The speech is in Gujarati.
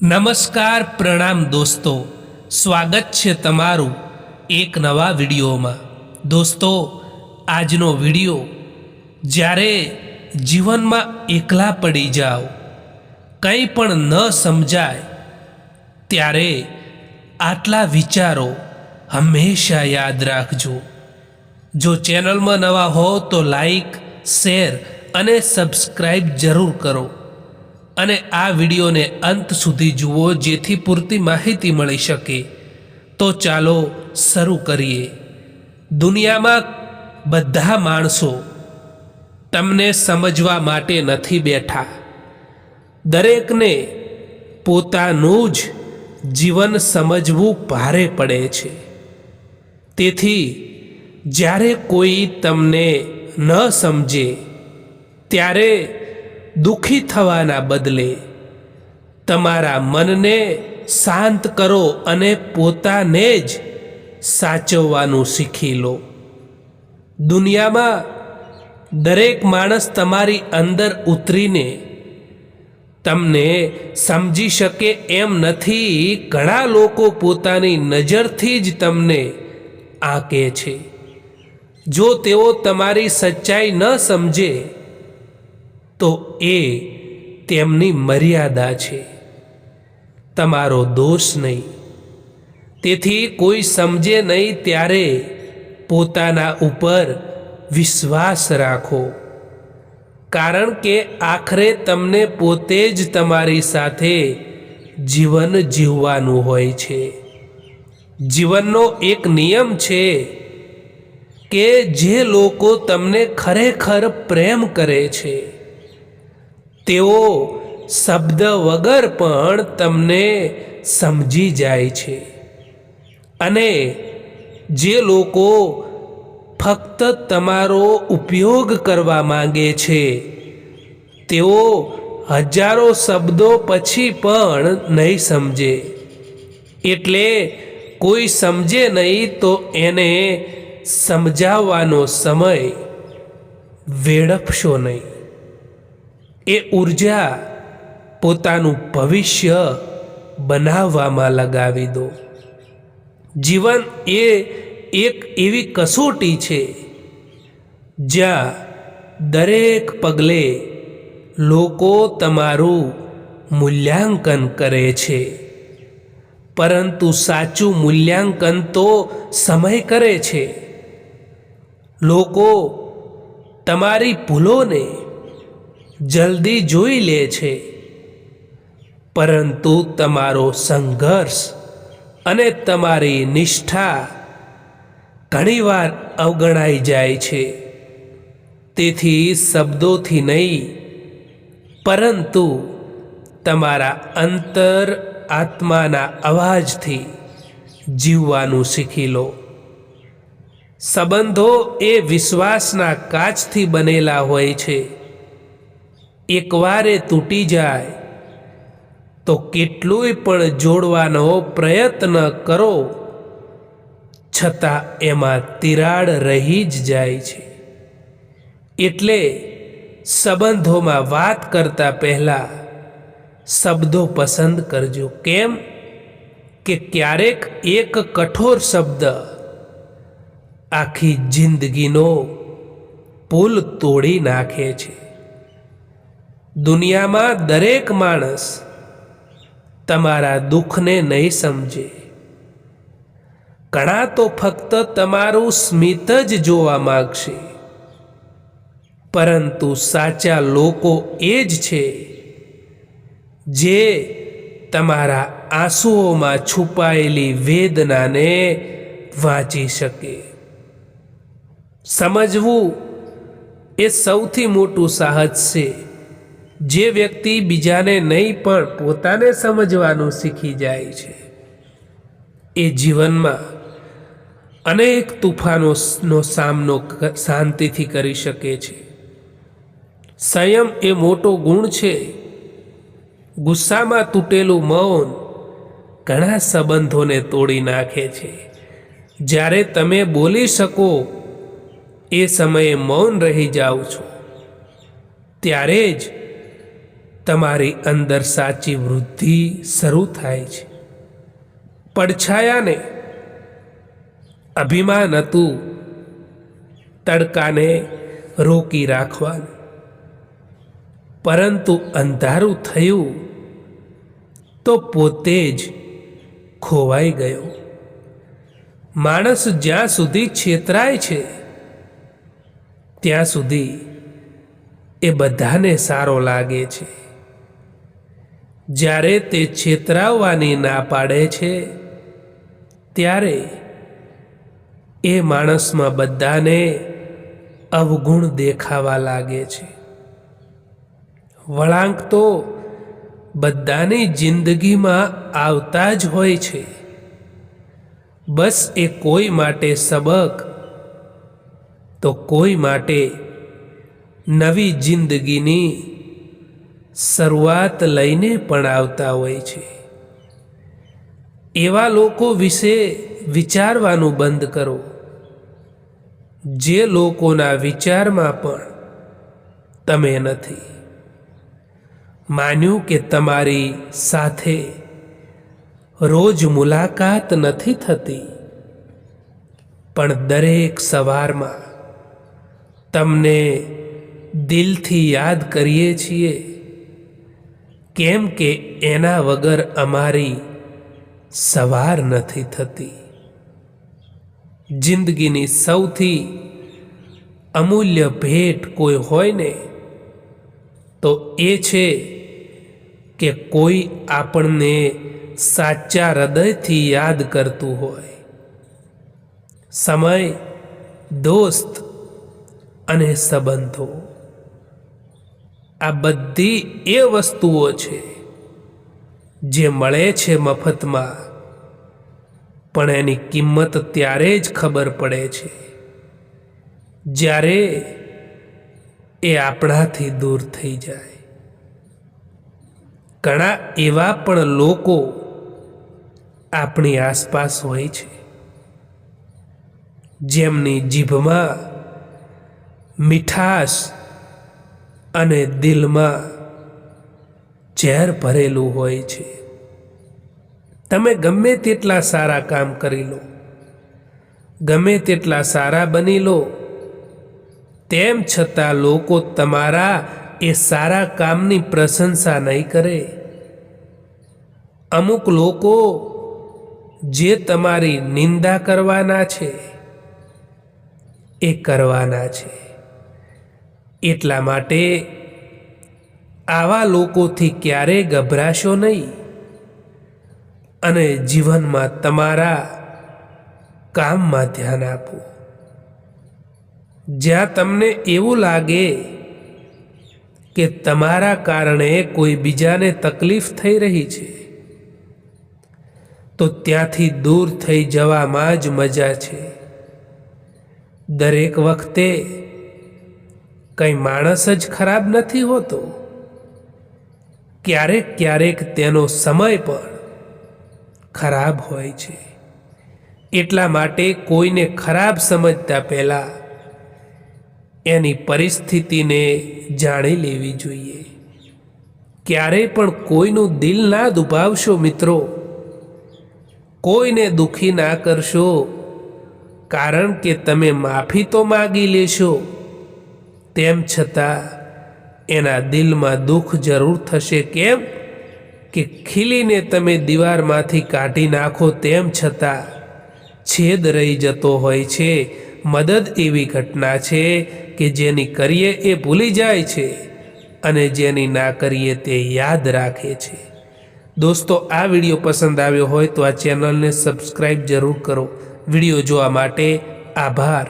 નમસ્કાર પ્રણામ દોસ્તો, સ્વાગત છે તમારું એક નવા વિડીયોમાં। દોસ્તો, આજનો વિડીયો જ્યારે જીવનમાં એકલા પડી જાઓ, કંઈ પણ ન સમજાય, ત્યારે આટલા વિચારો હંમેશા યાદ રાખજો। જો ચેનલમાં નવા હો તો લાઈક, શેર અને સબસ્ક્રાઈબ જરૂર કરો અને આ વિડીયોને અંત સુધી જુઓ જેથી પૂરતી માહિતી મળી શકે। તો ચાલો શરૂ કરીએ। દુનિયામાં બધા માણસો તમને સમજવા માટે નથી બેઠા। દરેકને પોતાનું જ જીવન સમજવું ભારે પડે છે। તેથી જ્યારે કોઈ તમને ન સમજે ત્યારે દુઃખી થવાના બદલે તમારા મનને શાંત કરો અને પોતાને જ સાચવવાનું શીખી લો। દુનિયામાં દરેક માણસ તમારી અંદર ઉતરીને તમને સમજી શકે એમ નથી। ઘણા લોકો પોતાની નજરથી જ તમને આંકે છે। જો તેઓ તમારી સચ્ચાઈ ન સમજે તો એ તેમની મર્યાદા છે, તમારો દોષ નહીં। તેથી કોઈ સમજે નહીં ત્યારે પોતાના ઉપર વિશ્વાસ રાખો, કારણ કે આખરે તમને પોતે જ તમારી સાથે જીવન જીવવાનું હોય છે। જીવનનો એક નિયમ છે કે જે લોકો તમને ખરેખર પ્રેમ કરે છે તેઓ શબ્દ વગર પણ તમને સમજી જાય છે, અને જે લોકો ફક્ત તમારો ઉપયોગ કરવા માંગે છે તેઓ હજારો શબ્દો પછી પણ નહીં સમજે। એટલે કોઈ સમજે નહીં તો એને સમજાવવાનો સમય વેડફશો નહીં। એ ઉર્જા પોતાનું ભવિષ્ય બનાવવામાં લગાવી દો। જીવન એ એક એવી કસોટી છે જ્યાં દરેક પગલે લોકો તમારું મૂલ્યાંકન કરે છે, પરંતુ સાચું મૂલ્યાંકન તો સમય કરે છે। લોકો તમારી ભૂલોને જલ્દી જોઈ લે છે, પરંતુ તમારો સંઘર્ષ અને તમારી નિષ્ઠા ઘણીવાર અવગણાઈ જાય છે। તેથી શબ્દોથી નહીં, પરંતુ તમારા અંતર આત્માના અવાજથી જીવવાનું શીખી લો। સંબંધો એ વિશ્વાસના કાચથી બનેલા હોય છે। એકવાર એ તૂટી જાય તો કેટલુંય પણ જોડવાનો પ્રયત્ન કરો છતાં એમાં તિરાડ રહી જ જાય છે। એટલે સંબંધોમાં વાત કરતા પહેલા શબ્દો પસંદ કરજો। કેમ કે ક્યારેક એક કઠોર શબ્દ આખી જિંદગીનો પુલ તોડી નાખે છે। દુનિયામાં દરેક માણસ તમારા દુઃખને નહીં સમજે। ઘણા તો ફક્ત તમારું સ્મિત જ જોવા માંગશે, પરંતુ સાચા લોકો એ જ છે જે તમારા આંસુઓમાં છુપાયેલી વેદનાને વાંચી શકે। સમજવું એ સૌથી મોટું સાહસ છે। જે વ્યક્તિ બીજાને નહીં પણ પોતાને સમજવાનું શીખી જાય છે એ જીવનમાં અનેક તૂફાનોનો સામનો શાંતિથી કરી શકે છે। સંયમ એ મોટો ગુણ છે। ગુસ્સામાં તૂટેલું મૌન ઘણા સંબંધોને તોડી નાખે છે। જ્યારે તમે બોલી શકો એ સમયે મૌન રહી જાઓ છો, ત્યારે જ તમારી અંદર સાચી વૃદ્ધિ શરૂ થાય છે. પડછાયાને અભિમાન હતું તડકાને રોકી રાખવાનું, પરંતુ અંધારું થયું તો પોતે જ ખોવાઈ ગયો. માણસ જ્યાં સુધી છેતરાય છે ત્યાં સુધી એ બધાને સારો લાગે છે. જ્યારે તે છેતરાવવાની ના પાડે છે ત્યારે એ માણસમાં બધાને અવગુણ દેખાવા લાગે છે. વળાંક તો બધાની જિંદગીમાં આવતા જ હોય છે. બસ એ કોઈ માટે સબક તો કોઈ માટે નવી જિંદગીની શરૂઆત લઈને પણ આવતા હોય છે. એવા લોકો વિશે વિચારવાનું બંધ કરો જે લોકોના વિચારમાં પણ તમે નથી. માન્યું કે તમારી સાથે રોજ મુલાકાત નથી થતી, પણ દરેક સવારમાં તમને દિલથી યાદ કરીએ છીએ, કેમ કે એના વગર અમારી સવાર નથી થતી. જિંદગીની સૌથી અમૂલ્ય ભેટ કોઈ હોય ને તો એ છે કે કોઈ આપણને સાચા હૃદયથી યાદ કરતું હોય. સમય, દોસ્ત અને સંબંધો, આ બધી એ વસ્તુઓ છે જે મળે છે મફતમાં, પણ એની કિંમત ત્યારે જ ખબર પડે છે જ્યારે એ આપણાથી દૂર થઈ જાય. ઘણા એવા પણ લોકો આપણી આસપાસ હોય છે જેમની જીભમાં મીઠાશ અને દિલમાં ઝેર ભરેલું હોય છે. તમે ગમે તેટલા સારા કામ કરી લો, ગમે તેટલા સારા બની લો, તેમ છતાં લોકો તમારા એ સારા કામની પ્રશંસા નહીં કરે. અમુક લોકો જે તમારી નિંદા કરવાના છે એ કરવાના છે. એટલા માટે આવા લોકોથી ક્યારેય ગભરાશો નહીં અને જીવનમાં તમારા કામમાં ધ્યાન આપો. જ્યાં તમને એવું લાગે કે તમારા કારણે કોઈ બીજાને તકલીફ થઈ રહી છે તો ત્યાંથી દૂર થઈ જવામાં જ મજા છે. દરેક વખતે કંઈ માણસ જ ખરાબ નથી હોતો. ક્યારેક ક્યારેક તેનો સમય પણ ખરાબ હોય છે. એટલા માટે કોઈને ખરાબ સમજતા પહેલા એની પરિસ્થિતિને જાણી લેવી જોઈએ. ક્યારેય પણ કોઈનું દિલ ના દુભાવશો મિત્રો, કોઈને દુખી ના કરશો, કારણ કે તમે માફી તો માગી લેશો, તેમ છતાં એના દિલમાં દુઃખ જરૂર થશે. કેમ કે ખીલીને તમે દીવારમાંથી કાઢી નાખો તેમ છતાં છેદ રહી જતો હોય છે. મદદ એવી ઘટના છે કે જેની કરીએ એ ભૂલી જાય છે અને જેની ના કરીએ તે યાદ રાખે છે. દોસ્તો, આ વિડીયો પસંદ આવ્યો હોય તો આ ચેનલને સબસ્ક્રાઈબ જરૂર કરો. વિડીયો જોવા માટે આભાર.